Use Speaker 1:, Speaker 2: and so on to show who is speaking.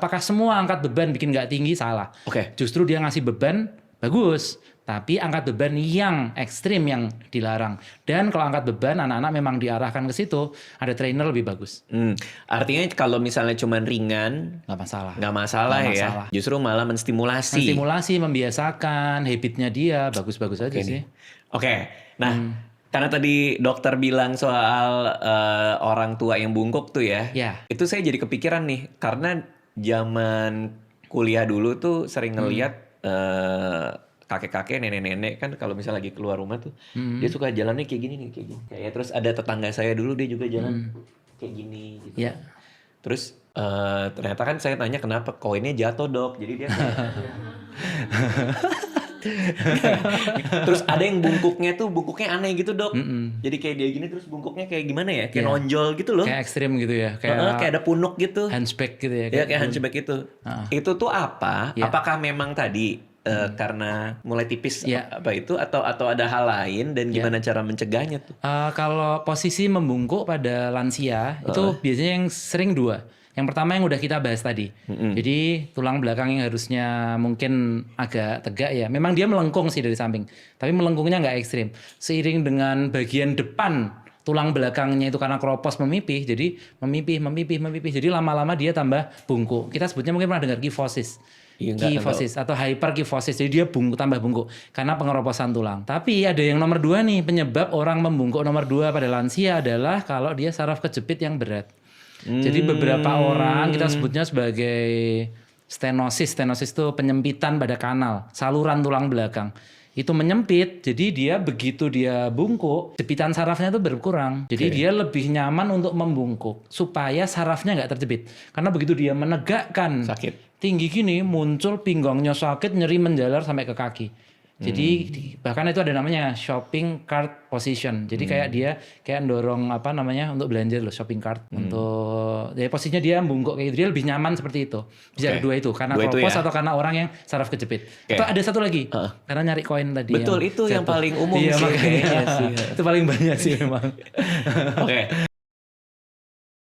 Speaker 1: apakah semua angkat beban bikin nggak tinggi? Salah.
Speaker 2: Oke.
Speaker 1: Justru dia ngasih beban bagus, tapi angkat beban yang ekstrim yang dilarang. Dan kalau angkat beban anak-anak memang diarahkan ke situ, ada trainer lebih bagus.
Speaker 2: Artinya kalau misalnya cuman ringan,
Speaker 1: Nggak masalah.
Speaker 2: nggak masalah
Speaker 1: Nggak
Speaker 2: ya.
Speaker 1: masalah.
Speaker 2: Justru malah menstimulasi.
Speaker 1: Menstimulasi, membiasakan habitnya dia, bagus-bagus aja sih.
Speaker 2: Oke. Nah, karena tadi dokter bilang soal orang tua yang bungkuk tuh ya.
Speaker 1: Ya.
Speaker 2: Itu saya jadi kepikiran nih, karena zaman kuliah dulu tuh sering ngeliat kakek-kakek, nenek-nenek kan kalau misalnya lagi keluar rumah tuh, dia suka jalannya kayak gini nih, kayak gini. Kayak terus ada tetangga saya dulu dia juga jalan kayak gini gitu.
Speaker 1: Ya.
Speaker 2: Terus ternyata kan saya tanya kenapa koinnya jatuh dok, jadi dia terus ada yang bungkuknya aneh gitu dok. Jadi kayak dia gini terus bungkuknya kayak gimana ya, kayak nonjol gitu loh.
Speaker 1: Kayak ekstrim gitu ya,
Speaker 2: Kayak ada punuk gitu.
Speaker 1: hunchback gitu ya.
Speaker 2: Ya kayak hunchback itu. Itu tuh apa?
Speaker 1: Ya.
Speaker 2: Apakah memang tadi karena mulai tipis
Speaker 1: Ya.
Speaker 2: apa itu atau ada hal lain dan gimana cara mencegahnya tuh?
Speaker 1: Kalau posisi membungkuk pada lansia itu biasanya yang sering dua. Yang pertama yang udah kita bahas tadi. Jadi tulang belakang yang harusnya mungkin agak tegak ya. Memang dia melengkung sih dari samping. Tapi melengkungnya nggak ekstrim. Seiring dengan bagian depan tulang belakangnya itu karena keropos memipih. Jadi memipih. Jadi lama-lama dia tambah bungkuk. Kita sebutnya mungkin pernah dengar kyphosis.
Speaker 2: Iya, nggak
Speaker 1: Kyphosis atau hyperkyphosis. Jadi dia tambah bungkuk karena pengeroposan tulang. Tapi ada yang nomor 2 nih. Penyebab orang membungkuk nomor 2 pada lansia adalah kalau dia saraf kejepit yang berat. Jadi beberapa orang kita sebutnya sebagai stenosis. Stenosis itu penyempitan pada kanal, saluran tulang belakang. Itu menyempit, jadi dia begitu dia bungkuk, jepitan sarafnya itu berkurang. Jadi dia lebih nyaman untuk membungkuk supaya sarafnya nggak terjepit. Karena begitu dia menegakkan
Speaker 2: Sakit.
Speaker 1: tinggi gini, muncul pinggangnya sakit, nyeri menjalar sampai ke kaki. Jadi bahkan itu ada namanya shopping cart position. Jadi kayak dia kayak dorong untuk belanja loh, shopping cart untuk ya posisinya dia bungkuk kayak gitu. Dia lebih nyaman seperti itu. Bisa dua itu karena keropos atau karena orang yang saraf kejepit. Atau ada satu lagi karena nyari koin tadi.
Speaker 2: Betul, itu yang
Speaker 1: jatuh.
Speaker 2: paling umum
Speaker 1: Iya,
Speaker 2: sih
Speaker 1: makanya
Speaker 2: kayaknya sih.
Speaker 1: itu paling banyak sih memang.
Speaker 2: Oke.